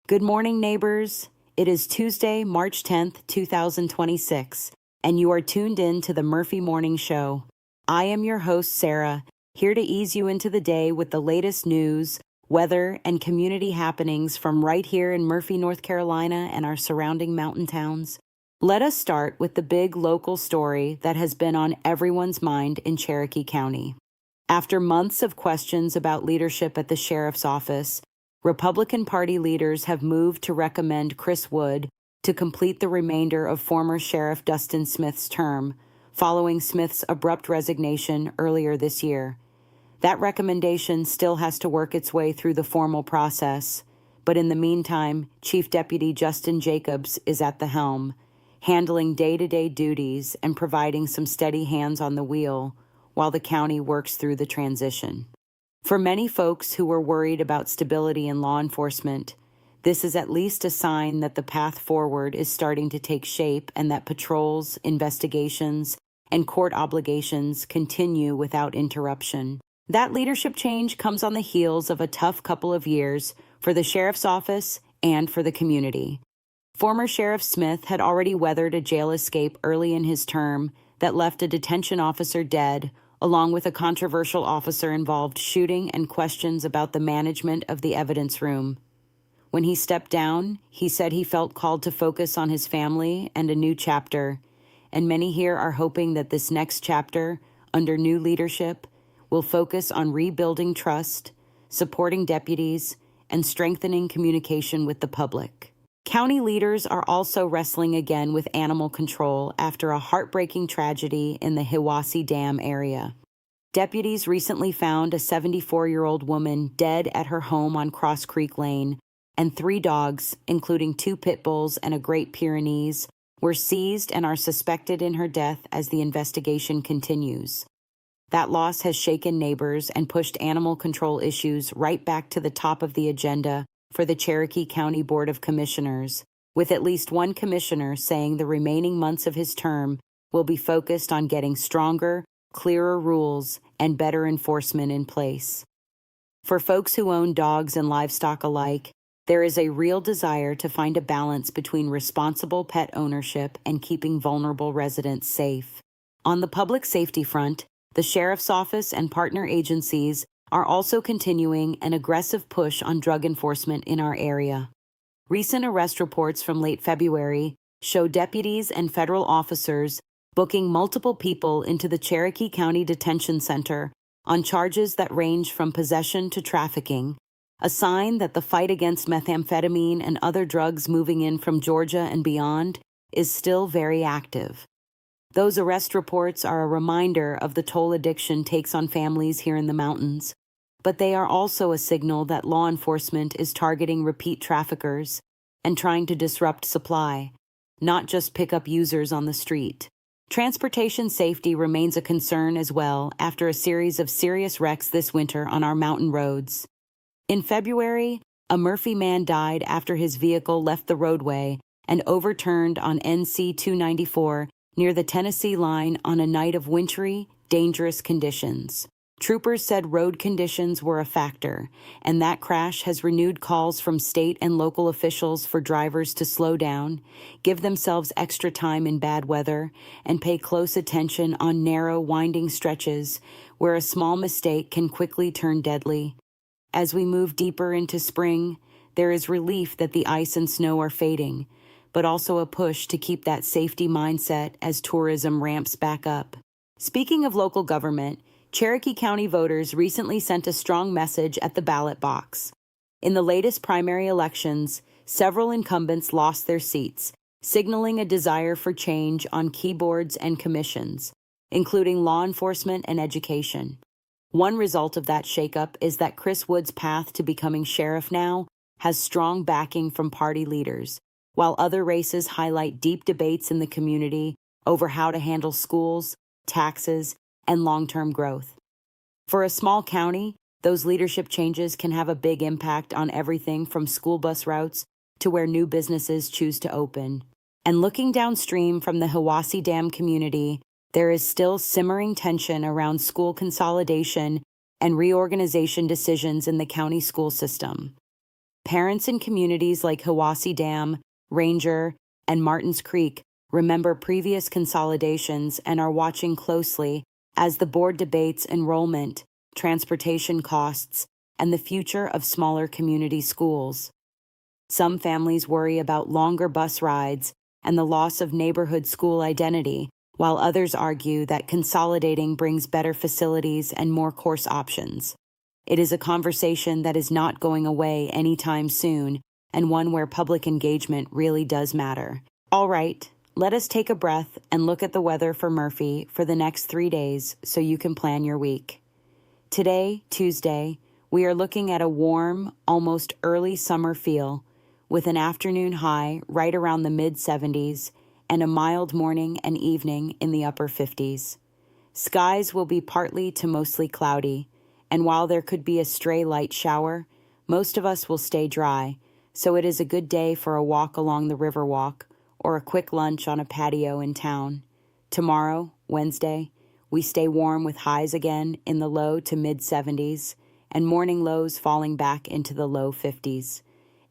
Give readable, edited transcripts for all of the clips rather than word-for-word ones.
Good morning, neighbors. It is Tuesday, March 10th, 2026, and you are tuned in to the Murphy Morning Show. I am your host, Sara, here to ease you into the day with the latest news, weather, and community happenings from right here in Murphy, North Carolina and our surrounding mountain towns. Let us start with the big local story that has been on everyone's mind in Cherokee County. After months of questions about leadership at the sheriff's office, Republican Party leaders have moved to recommend Chris Wood to complete the remainder of former Sheriff Dustin Smith's term, following Smith's abrupt resignation earlier this year. That recommendation still has to work its way through the formal process, but in the meantime, Chief Deputy Justin Jacobs is at the helm, handling day-to-day duties and providing some steady hands on the wheel while the county works through the transition. For many folks who were worried about stability in law enforcement, this is at least a sign that the path forward is starting to take shape and that patrols, investigations, and court obligations continue without interruption. That leadership change comes on the heels of a tough couple of years for the sheriff's office and for the community. Former Sheriff Smith had already weathered a jail escape early in his term that left a detention officer dead, along with a controversial officer-involved shooting and questions about the management of the evidence room. When he stepped down, he said he felt called to focus on his family and a new chapter, and many here are hoping that this next chapter, under new leadership, will focus on rebuilding trust, supporting deputies, and strengthening communication with the public. County leaders are also wrestling again with animal control after a heartbreaking tragedy in the Hiwassee Dam area. Deputies recently found a 74-year-old woman dead at her home on Cross Creek Lane, and 3 dogs, including 2 pit bulls and a Great Pyrenees, were seized and are suspected in her death as the investigation continues. That loss has shaken neighbors and pushed animal control issues right back to the top of the agenda for the Cherokee County Board of Commissioners, with at least one commissioner saying the remaining months of his term will be focused on getting stronger, clearer rules and better enforcement in place. For folks who own dogs and livestock alike, there is a real desire to find a balance between responsible pet ownership and keeping vulnerable residents safe. On the public safety front, the Sheriff's Office and partner agencies are also continuing an aggressive push on drug enforcement in our area. Recent arrest reports from late February show deputies and federal officers booking multiple people into the Cherokee County Detention Center on charges that range from possession to trafficking, a sign that the fight against methamphetamine and other drugs moving in from Georgia and beyond is still very active. Those arrest reports are a reminder of the toll addiction takes on families here in the mountains, but they are also a signal that law enforcement is targeting repeat traffickers and trying to disrupt supply, not just pick up users on the street. Transportation safety remains a concern as well after a series of serious wrecks this winter on our mountain roads. In February, a Murphy man died after his vehicle left the roadway and overturned on NC 294 near the Tennessee line on a night of wintry, dangerous conditions. Troopers said road conditions were a factor, and that crash has renewed calls from state and local officials for drivers to slow down, give themselves extra time in bad weather, and pay close attention on narrow, winding stretches where a small mistake can quickly turn deadly. As we move deeper into spring, there is relief that the ice and snow are fading, but also a push to keep that safety mindset as tourism ramps back up. Speaking of local government, Cherokee County voters recently sent a strong message at the ballot box. In the latest primary elections, several incumbents lost their seats, signaling a desire for change on key boards and commissions, including law enforcement and education. One result of that shakeup is that Chris Wood's path to becoming sheriff now has strong backing from party leaders, while other races highlight deep debates in the community over how to handle schools, taxes, and long-term growth. For a small county, those leadership changes can have a big impact on everything from school bus routes to where new businesses choose to open. And looking downstream from the Hiwassee Dam community, there is still simmering tension around school consolidation and reorganization decisions in the county school system. Parents in communities like Hiwassee Dam, Ranger, and Martins Creek remember previous consolidations and are watching closely as the board debates enrollment, transportation costs, and the future of smaller community schools. Some families worry about longer bus rides and the loss of neighborhood school identity, while others argue that consolidating brings better facilities and more course options. It is a conversation that is not going away anytime soon, and one where public engagement really does matter. All right, let us take a breath and look at the weather for Murphy for the next 3 days so you can plan your week. Today, Tuesday, we are looking at a warm, almost early summer feel, with an afternoon high right around the mid-70s and a mild morning and evening in the upper 50s. Skies will be partly to mostly cloudy, and while there could be a stray light shower, most of us will stay dry, so it is a good day for a walk along the Riverwalk or a quick lunch on a patio in town. Tomorrow, Wednesday, we stay warm with highs again in the low to mid-70s and morning lows falling back into the low 50s.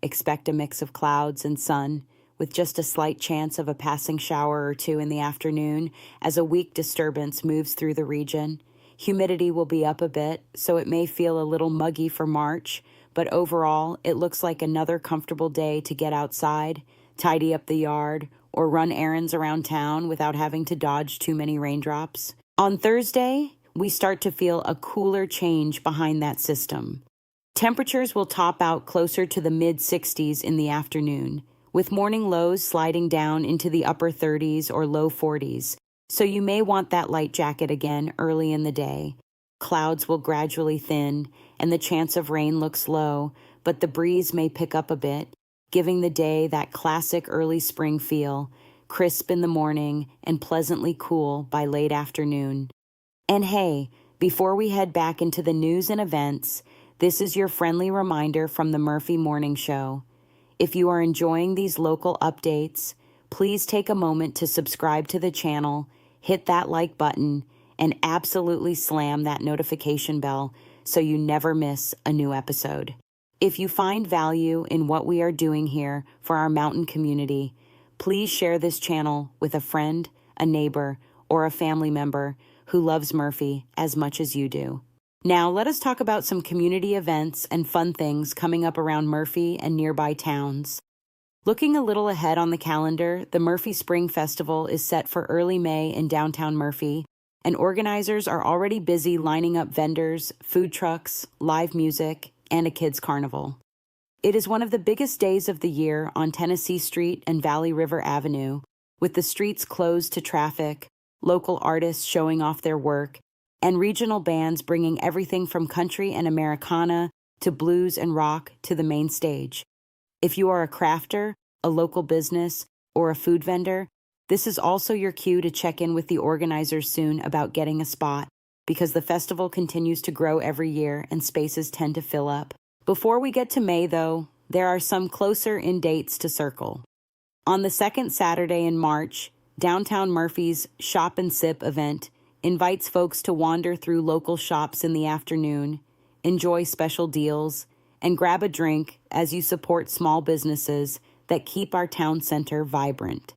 Expect a mix of clouds and sun, with just a slight chance of a passing shower or two in the afternoon as a weak disturbance moves through the region. Humidity will be up a bit, so it may feel a little muggy for March, but overall, it looks like another comfortable day to get outside, tidy up the yard, or run errands around town without having to dodge too many raindrops. On Thursday, we start to feel a cooler change behind that system. Temperatures will top out closer to the mid-60s in the afternoon, with morning lows sliding down into the upper 30s or low 40s, so you may want that light jacket again early in the day. Clouds will gradually thin, and the chance of rain looks low, but the breeze may pick up a bit, giving the day that classic early spring feel, crisp in the morning and pleasantly cool by late afternoon. And hey, before we head back into the news and events, this is your friendly reminder from the Murphy Morning Show. If you are enjoying these local updates, please take a moment to subscribe to the channel, hit that like button, and absolutely slam that notification bell so you never miss a new episode. If you find value in what we are doing here for our mountain community, please share this channel with a friend, a neighbor, or a family member who loves Murphy as much as you do. Now, let us talk about some community events and fun things coming up around Murphy and nearby towns. Looking a little ahead on the calendar, the Murphy Spring Festival is set for early May in downtown Murphy, and organizers are already busy lining up vendors, food trucks, live music, and a kids' carnival. It is one of the biggest days of the year on Tennessee Street and Valley River Avenue, with the streets closed to traffic, local artists showing off their work, and regional bands bringing everything from country and Americana to blues and rock to the main stage. If you are a crafter, a local business, or a food vendor, this is also your cue to check in with the organizers soon about getting a spot, because the festival continues to grow every year and spaces tend to fill up. Before we get to May, though, there are some closer-in dates to circle. On the second Saturday in March, downtown Murphy's Shop and Sip event invites folks to wander through local shops in the afternoon, enjoy special deals, and grab a drink as you support small businesses that keep our town center vibrant.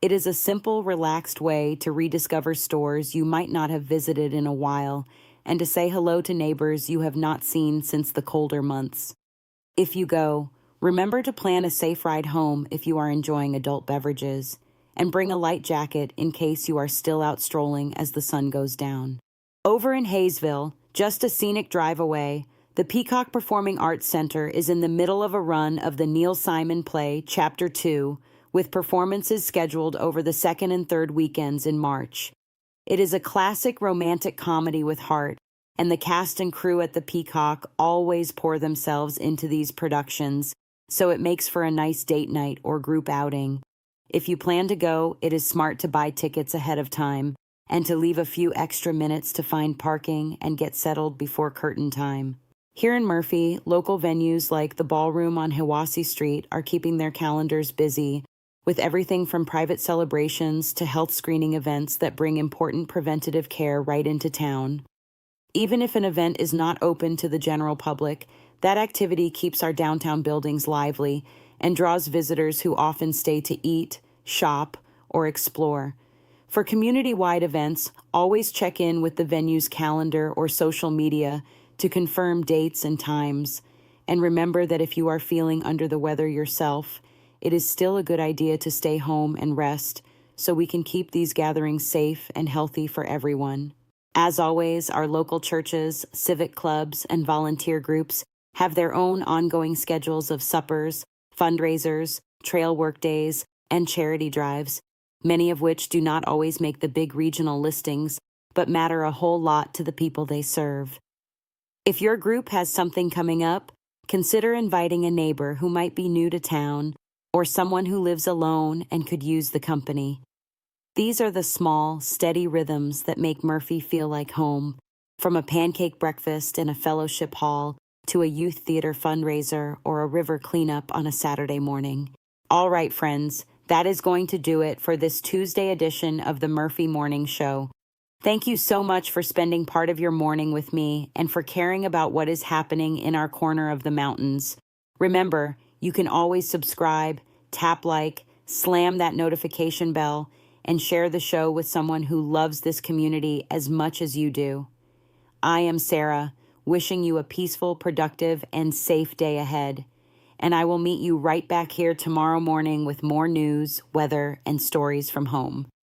It is a simple, relaxed way to rediscover stores you might not have visited in a while and to say hello to neighbors you have not seen since the colder months. If you go, remember to plan a safe ride home if you are enjoying adult beverages, and bring a light jacket in case you are still out strolling as the sun goes down. Over in Hayesville, just a scenic drive away, the Peacock Performing Arts Center is in the middle of a run of the Neil Simon play, Chapter 2, with performances scheduled over the second and third weekends in March. It is a classic romantic comedy with heart, and the cast and crew at the Peacock always pour themselves into these productions, so it makes for a nice date night or group outing. If you plan to go, it is smart to buy tickets ahead of time and to leave a few extra minutes to find parking and get settled before curtain time. Here in Murphy, local venues like the Ballroom on Hiwassee Street are keeping their calendars busy, with everything from private celebrations to health screening events that bring important preventative care right into town. Even if an event is not open to the general public, That activity keeps our downtown buildings lively and draws visitors who often stay to eat, shop, or explore. For community-wide events, always check in with the venue's calendar or social media to confirm dates and times. And remember that if you are feeling under the weather yourself, it is still a good idea to stay home and rest so we can keep these gatherings safe and healthy for everyone. As always, our local churches, civic clubs, and volunteer groups have their own ongoing schedules of suppers, fundraisers, trail work days, and charity drives, many of which do not always make the big regional listings, but matter a whole lot to the people they serve. If your group has something coming up, consider inviting a neighbor who might be new to town or someone who lives alone and could use the company. These are the small, steady rhythms that make Murphy feel like home, from a pancake breakfast in a fellowship hall to a youth theater fundraiser or a river cleanup on a Saturday morning. All right, friends, that is going to do it for this Tuesday edition of the Murphy Morning Show. Thank you so much for spending part of your morning with me and for caring about what is happening in our corner of the mountains. Remember, you can always subscribe, tap like, slam that notification bell, and share the show with someone who loves this community as much as you do. I am Sara, wishing you a peaceful, productive, and safe day ahead. And I will meet you right back here tomorrow morning with more news, weather, and stories from home.